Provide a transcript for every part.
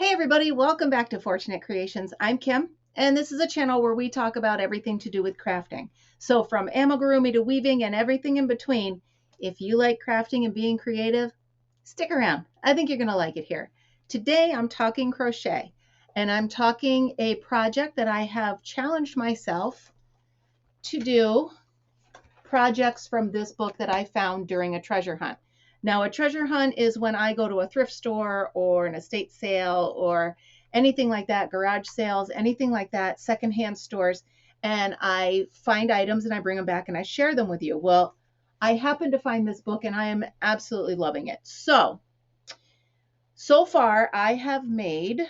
Hey everybody, welcome back to Fortunate Creations. I'm Kim, and this is a channel where we talk about everything to do with crafting. So from amigurumi to weaving and everything in between, if you like crafting and being creative, stick around. I think you're going to like it here. Today I'm talking crochet, and I'm talking a project that I have challenged myself to do, projects from this book that I found during a treasure hunt. Now, a treasure hunt is when I go to a thrift store or an estate sale or anything like that, garage sales, anything like that, secondhand stores, and I find items and I bring them back and I share them with you. Well, I happen to find this book and I am absolutely loving it. So far I have made,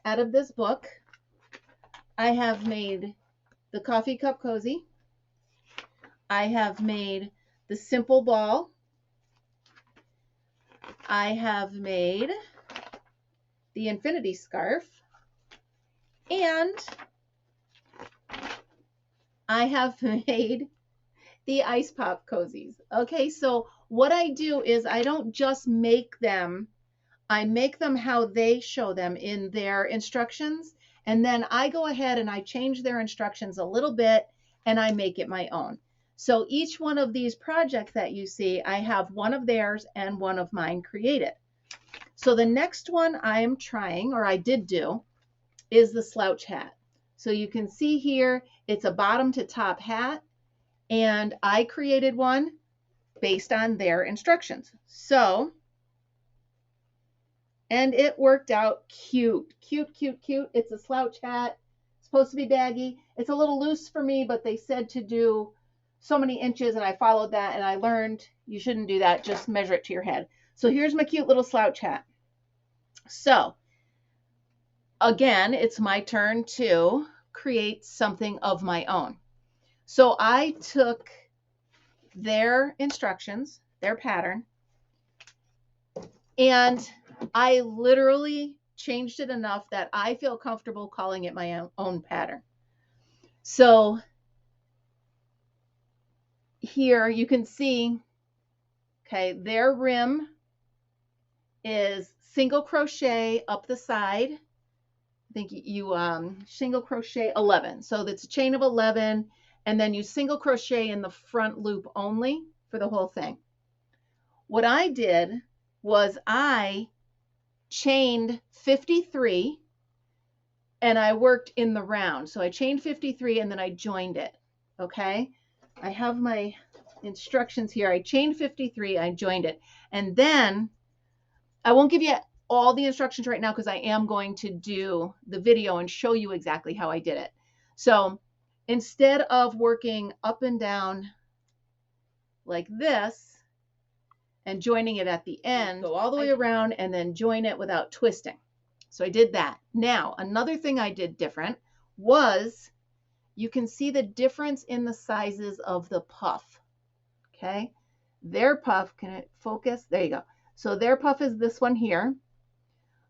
out of this book, I have made the coffee cup cozy. I have made the simple ball. I have made the infinity scarf, and I have made the ice pop cozies. Okay, so what I do is I don't just make them, I make them how they show them in their instructions, and then I go ahead and I change their instructions a little bit and I make it my own. So each one of these projects that you see, I have one of theirs and one of mine created. So the next one I am trying, or I did do, is the slouch hat. So you can see here, it's a bottom to top hat, and I created one based on their instructions. So, and it worked out cute, cute, cute, cute. It's a slouch hat, it's supposed to be baggy. It's a little loose for me, but they said to do so many inches, and I followed that, and I learned you shouldn't do that, just measure it to your head. So here's my cute little slouch hat. So again, it's my turn to create something of my own. So I took their instructions, their pattern, and I literally changed it enough that I feel comfortable calling it my own pattern. So here you can see, okay, their rim is single crochet up the side. I think you single crochet 11. So that's a chain of 11, and then you single crochet in the front loop only for the whole thing. What I did was I chained 53 and I worked in the round. So I chained 53 and then I joined it. Okay, I have my instructions here. I chained 53, I joined it, and then I won't give you all the instructions right now because I am going to do the video and show you exactly how I did it. So instead of working up and down like this and joining it at the end, go all the way around and then join it without twisting. So I did that. Now, another thing I did different was, you can see the difference in the sizes of the puff. Okay, their puff, can it focus? There you go. So their puff is this one here.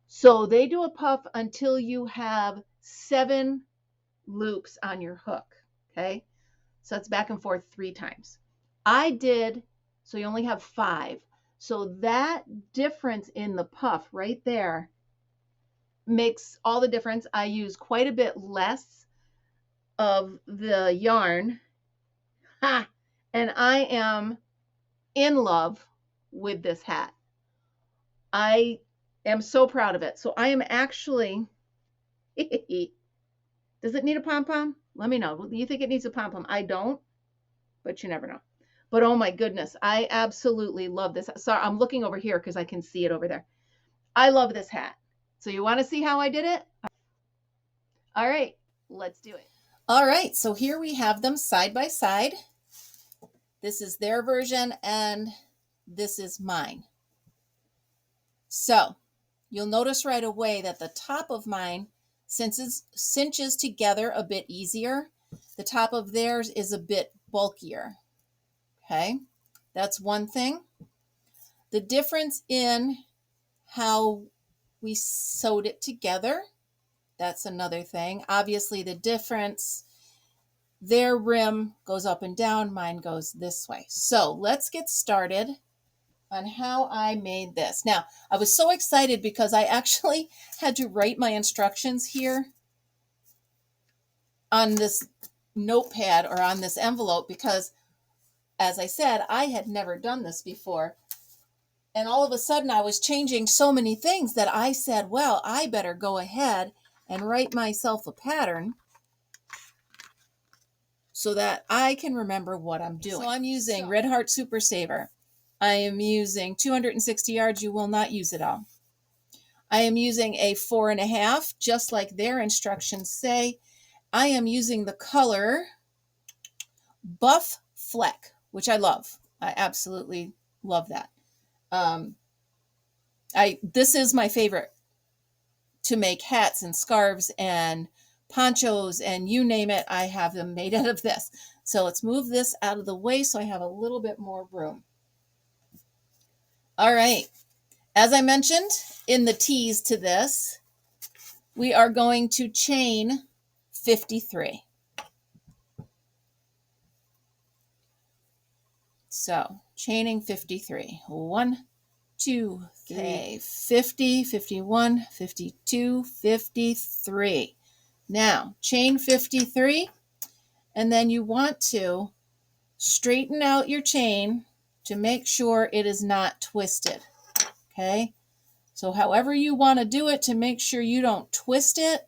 So they do a puff until you have 7 loops on your hook. Okay, so it's back and forth 3 times. I did, so you only have 5. So that difference in the puff right there makes all the difference. I use quite a bit less of the yarn. Ha! And I am in love with this hat. I am so proud of it. So I am actually, does it need a pom-pom? Let me know. Do you think it needs a pom-pom? I don't, but you never know. But oh my goodness, I absolutely love this. Sorry, I'm looking over here because I can see it over there. I love this hat. So you want to see how I did it? All right, let's do it. All right, so here we have them side by side. This is their version and this is mine. So you'll notice right away that the top of mine cinches together a bit easier. The top of theirs is a bit bulkier. Okay, that's one thing. The difference in how we sewed it together, that's another thing. Obviously the difference, their rim goes up and down, mine goes this way. So let's get started on how I made this. Now, I was so excited because I actually had to write my instructions here on this notepad or on this envelope because, as I said, I had never done this before. And all of a sudden I was changing so many things that I said, well, I better go ahead and write myself a pattern so that I can remember what I'm doing. So I'm using Red Heart Super Saver. I am using 260 yards. You will not use it all. I am using a 4.5, just like their instructions say. I am using the color Buff Fleck, which I love. I absolutely love that. This is my favorite to make hats and scarves and ponchos and you name it. I have them made out of this. So let's move this out of the way so I have a little bit more room. All right. As I mentioned in the tease to this, we are going to chain 53. So chaining 53. 1, 2, 3. Okay, 50, 51, 52, 53. Now chain 53, and then you want to straighten out your chain to make sure it is not twisted. Okay, so however you want to do it to make sure you don't twist it,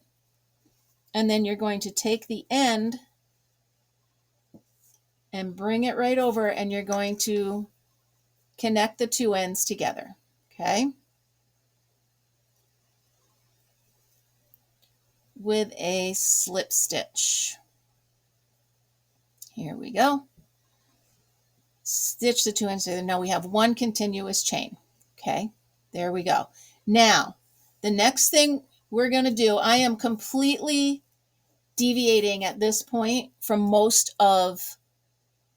and then you're going to take the end and bring it right over, and you're going to connect the two ends together. Okay, with a slip stitch. Here we go. Stitch the two ends together. Now we have one continuous chain. Okay, there we go. Now, the next thing we're going to do, I am completely deviating at this point from most of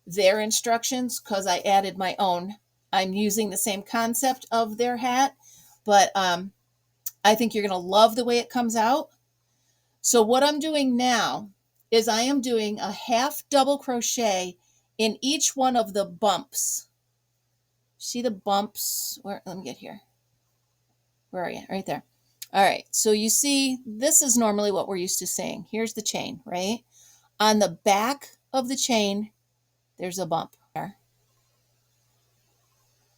their instructions because I added my own. I'm using the same concept of their hat, but I think you're going to love the way it comes out. So what I'm doing now is I am doing a half double crochet in each one of the bumps. See the bumps? Where? Let me get here. Where are you? Right there. All right. So you see, this is normally what we're used to seeing. Here's the chain, right? On the back of the chain, there's a bump.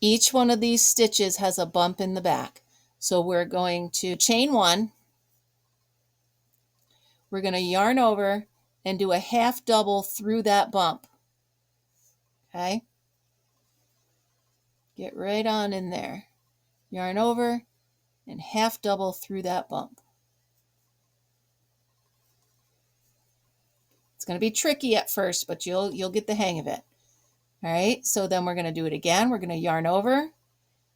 Each one of these stitches has a bump in the back. So we're going to chain 1. We're going to yarn over and do a half double through that bump. Okay? Get right on in there. Yarn over and half double through that bump. It's going to be tricky at first, but you'll get the hang of it. All right, so then we're going to do it again. We're going to yarn over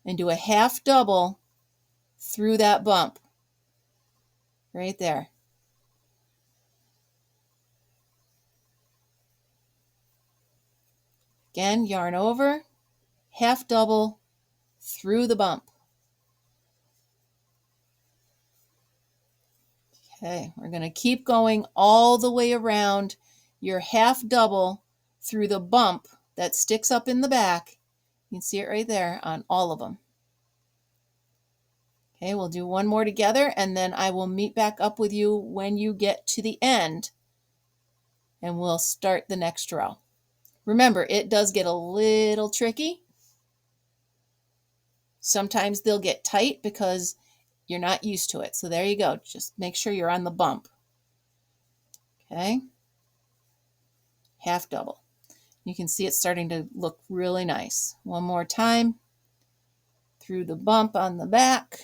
and do a half double through that bump. Right there. Again, yarn over, half double through the bump. Okay, we're going to keep going all the way around your half double through the bump that sticks up in the back. You can see it right there on all of them. Okay, we'll do one more together, and then I will meet back up with you when you get to the end, and we'll start the next row. Remember, it does get a little tricky. Sometimes they'll get tight because you're not used to it. So there you go. Just make sure you're on the bump. Okay. Half double. You can see it's starting to look really nice. One more time. Through the bump on the back.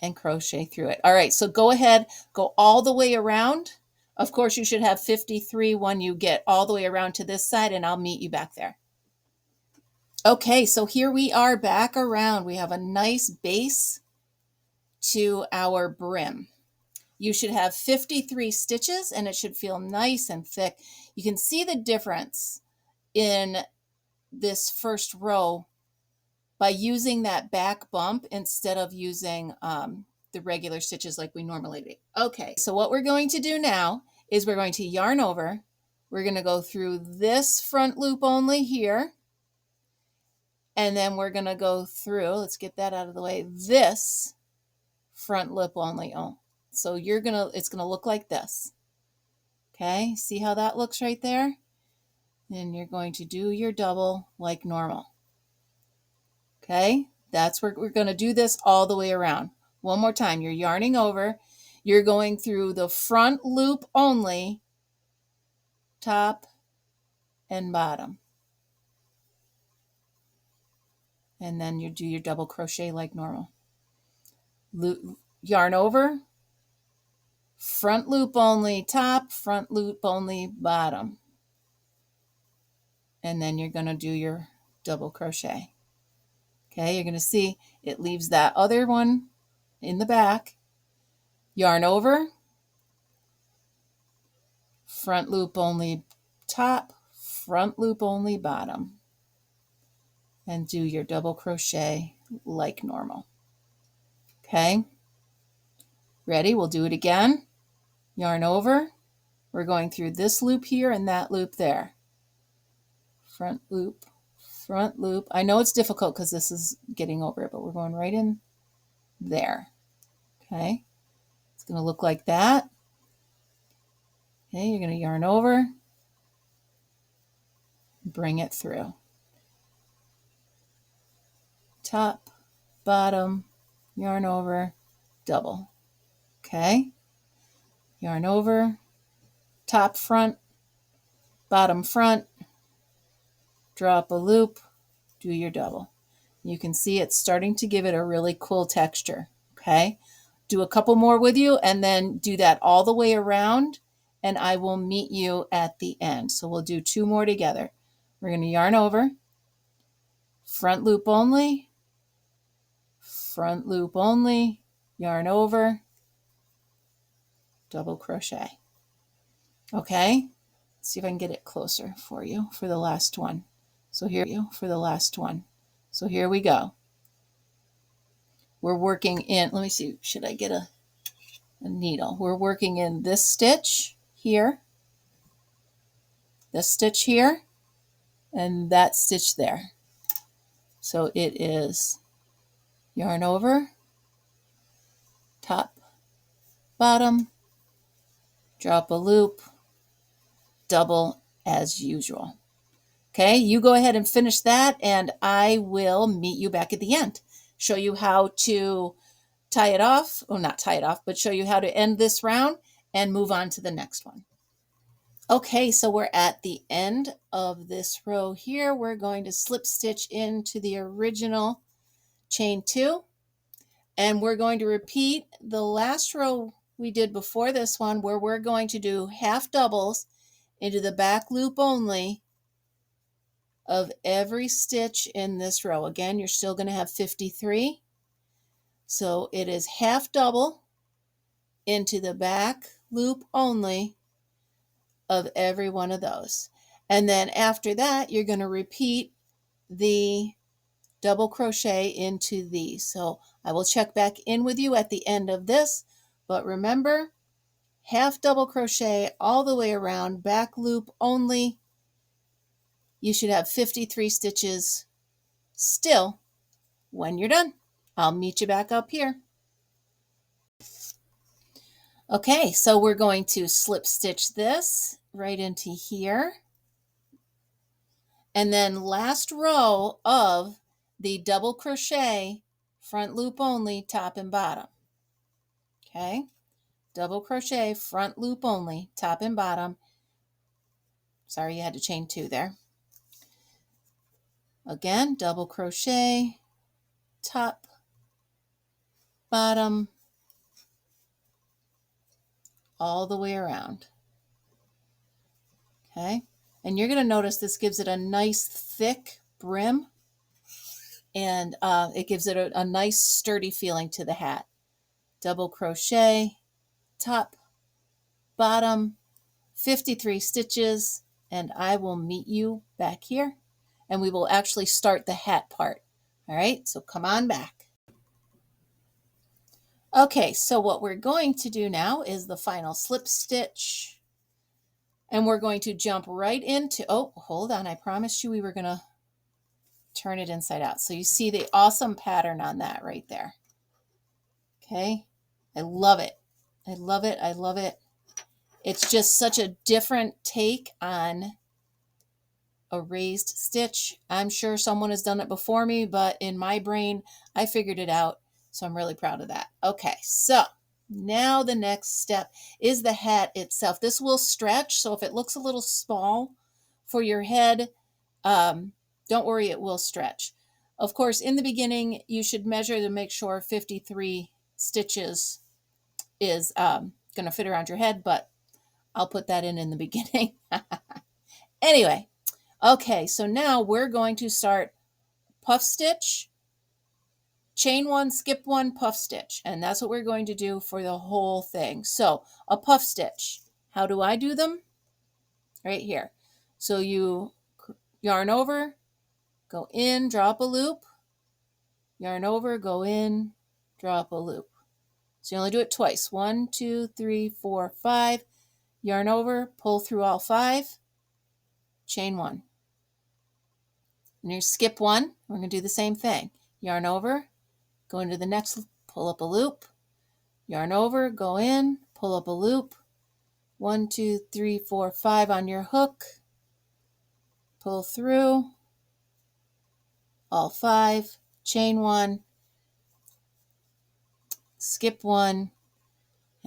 And crochet through it. All right, so go ahead, go all the way around. Of course, you should have 53 when you get all the way around to this side, and I'll meet you back there. Okay, so here we are back around. We have a nice base to our brim. You should have 53 stitches, and it should feel nice and thick. You can see the difference in this first row by using that back bump instead of using the regular stitches like we normally do. Okay, so what we're going to do now is we're going to yarn over, we're going to go through this front loop only here. And then we're going to go through, let's get that out of the way, this front loop only. Oh, so it's going to look like this. Okay, see how that looks right there? And you're going to do your double like normal. Okay, that's where we're going to do this all the way around. One more time, you're yarning over. You're going through the front loop only, top and bottom. And then you do your double crochet like normal. Yarn over, front loop only top, front loop only bottom. And then you're going to do your double crochet. Okay, you're going to see it leaves that other one in the back. Yarn over, front loop only top, front loop only bottom. And do your double crochet like normal. Okay, ready? We'll do it again. Yarn over. We're going through this loop here and that loop there. Front loop, front loop. I know it's difficult because this is getting over it, but we're going right in there. Okay, it's going to look like that. Okay, you're going to yarn over, bring it through. Top, bottom, yarn over, double. Okay, yarn over, top front, bottom front, drop a loop, do your double. You can see it's starting to give it a really cool texture. Okay, do a couple more with you and then do that all the way around, and I will meet you at the end. So we'll do 2 more together. We're going to yarn over, front loop only, front loop only, yarn over, double crochet. Okay, let's see if I can get it closer for you for the last one. So here we go. We're working in, let me see, should I get a needle? We're working in this stitch here, this stitch here, and that stitch there. So it is yarn over, top, bottom, drop a loop, double as usual. Okay, you go ahead and finish that, and I will meet you back at the end. Show you how to tie it off, or not tie it off, but show you how to end this round and move on to the next one. Okay, so we're at the end of this row here. We're going to slip stitch into the original chain 2, and we're going to repeat the last row we did before this one, where we're going to do half doubles into the back loop only of every stitch in this row. Again, you're still going to have 53. So it is half double into the back loop only of every one of those. And then after that, you're going to repeat the double crochet into these. So I will check back in with you at the end of this, but remember, half double crochet all the way around, back loop only. You should have 53 stitches still when you're done. I'll meet you back up here. Okay, so we're going to slip stitch this right into here. And then last row of the double crochet, front loop only, top and bottom. Okay, double crochet, front loop only, top and bottom. Sorry, you had to chain 2 there. Again, double crochet, top, bottom, all the way around. Okay, and you're going to notice this gives it a nice thick brim, and it gives it a nice sturdy feeling to the hat. Double crochet, top, bottom, 53 stitches, and I will meet you back here, and we will actually start the hat part. All right, so come on back. Okay, so what we're going to do now is the final slip stitch And we're going to jump right into, oh, hold on. I promised you we were going to turn it inside out. So you see the awesome pattern on that right there. Okay. I love it. I love it. I love it. It's just such a different take on a raised stitch. I'm sure someone has done it before me, but in my brain, I figured it out. So I'm really proud of that. Okay, so now the next step is the hat itself. This will stretch, so if it looks a little small for your head, don't worry, it will stretch. Of course, in the beginning, you should measure to make sure 53 stitches is going to fit around your head, but I'll put that in the beginning. Anyway, okay, so now we're going to start puff stitch, chain one, skip one, puff stitch. And that's what we're going to do for the whole thing. So a puff stitch, how do I do them? Right here. So you yarn over, go in, drop a loop, yarn over, go in, drop a loop. So you only do it twice. 1, 2, 3, 4, 5. Yarn over, pull through all 5, chain 1. And you skip 1. We're going to do the same thing. Yarn over, go into the next, pull up a loop, yarn over, go in, pull up a loop. 1, 2, 3, 4, 5 on your hook. Pull through all 5, chain 1, skip 1,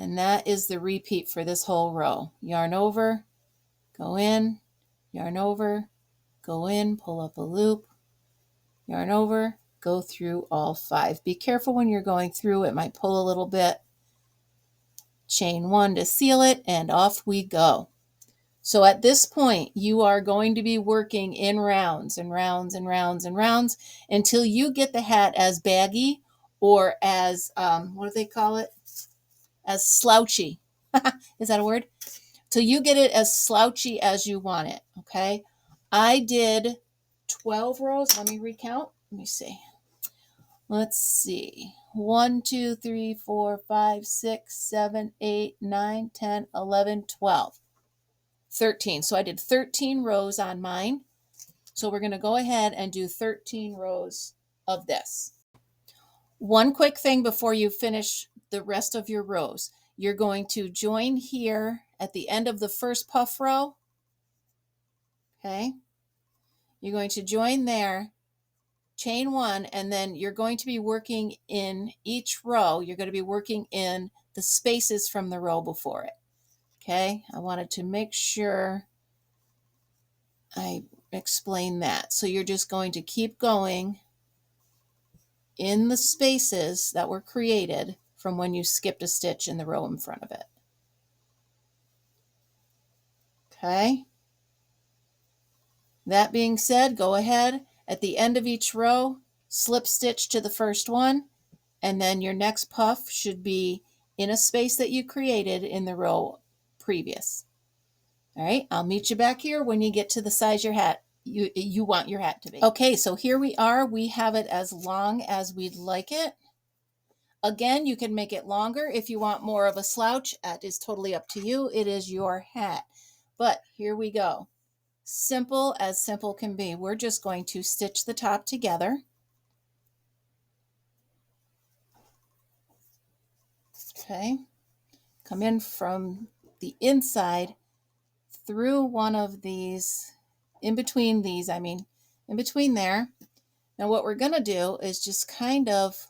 and that is the repeat for this whole row. Yarn over, go in, yarn over, go in, pull up a loop, yarn over, go through all 5. Be careful when you're going through, it might pull a little bit. Chain 1 to seal it, and off we go. So at this point, you are going to be working in rounds and rounds and rounds and rounds until you get the hat as baggy or as, what do they call it? As slouchy. Is that a word? Till you get it as slouchy as you want it, okay? I did 12 rows. Let me recount. Let me see. Let's see. 1, 2, 3, 4, 5, 6, 7, 8, 9, 10, 11, 12. 13. So I did 13 rows on mine. So we're going to go ahead and do 13 rows of this. One quick thing before you finish the rest of your rows. You're going to join here at the end of the first puff row. Okay. You're going to join there, chain 1, and then you're going to be working in each row. You're going to be working in the spaces from the row before it. Okay. I wanted to make sure I explain that. So you're just going to keep going in the spaces that were created from when you skipped a stitch in the row in front of it. Okay. That being said, go ahead at the end of each row, slip stitch to the first one, and then your next puff should be in a space that you created in the row previous. All right, I'll meet you back here when you get to the size your hat you want your hat to be. Okay, so here we are. We have it as long as we'd like it. Again, you can make it longer if you want more of a slouch. That is totally up to you. It is your hat. But here we go. Simple as simple can be. We're just going to stitch the top together. Okay. Come in from the inside through one of these, in between there. Now what we're going to do is just kind of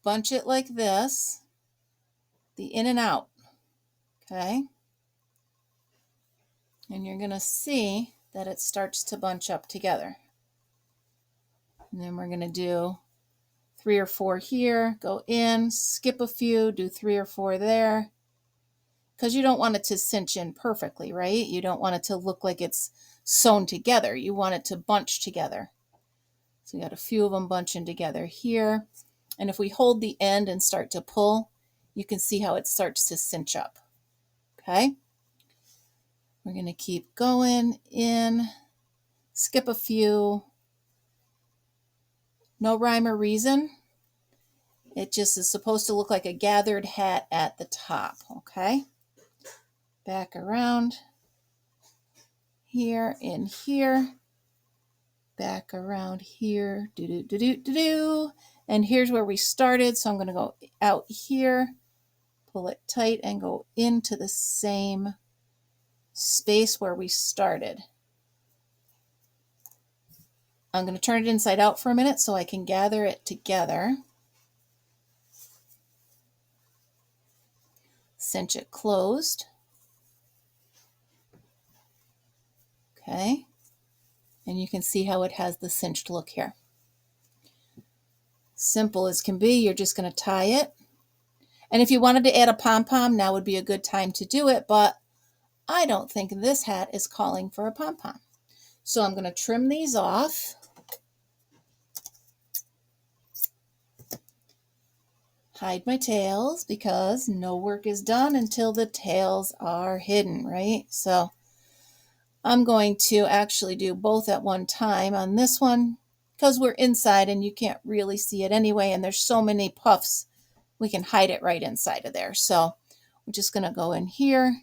bunch it like this, the in and out, okay? And you're going to see that it starts to bunch up together. And then we're going to do 3 or 4 here, go in, skip a few, do 3 or 4 there, because you don't want it to cinch in perfectly, right? You don't want it to look like it's sewn together. You want it to bunch together. So you got a few of them bunching together here. And if we hold the end and start to pull, you can see how it starts to cinch up. Okay? We're going to keep going in, skip a few. No rhyme or reason. It just is supposed to look like a gathered hat at the top, okay? back around here, in here, back around here, do. And here's where we started. So I'm going to go out here, pull it tight, and go into the same space where we started. I'm going to turn it inside out for a minute so I can gather it together. Cinch it closed. Okay. And you can see how it has the cinched look here. Simple as can be. You're just going to tie it. And if you wanted to add a pom-pom, now would be a good time to do it, but I don't think this hat is calling for a pom-pom. So I'm going to trim these off. Hide my tails because no work is done until the tails are hidden, right? So I'm going to actually do both at one time on this one because we're inside and you can't really see it anyway, and there's so many puffs, we can hide it right inside of there. So we're just going to go in here,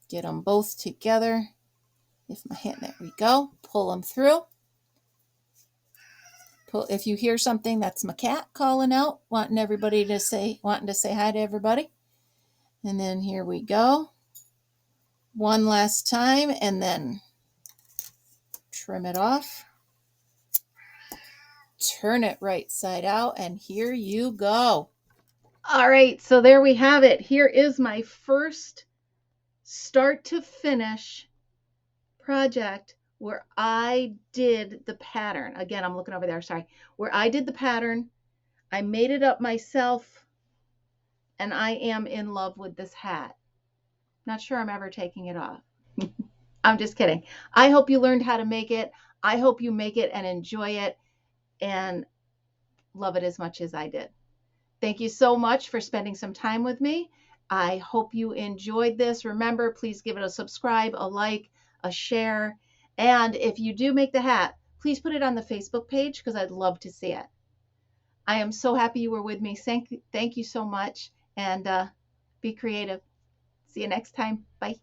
get them both together. If my hand, there we go, pull them through. If you hear something, that's my cat calling out, wanting to say hi to everybody. And then here we go. One last time, and then trim it off. Turn it right side out, and here you go. All right, so there we have it. Here is my first start to finish project where I did the pattern. Again, I'm looking over there, sorry. Where I did the pattern, I made it up myself, and I am in love with this hat. Not sure I'm ever taking it off. I'm just kidding. I hope you learned how to make it. I hope you make it and enjoy it and love it as much as I did. Thank you so much for spending some time with me. I hope you enjoyed this. Remember, please give it a subscribe, a like, a share. And if you do make the hat, please put it on the Facebook page because I'd love to see it. I am so happy you were with me. Thank you so much, and be creative. See you next time. Bye.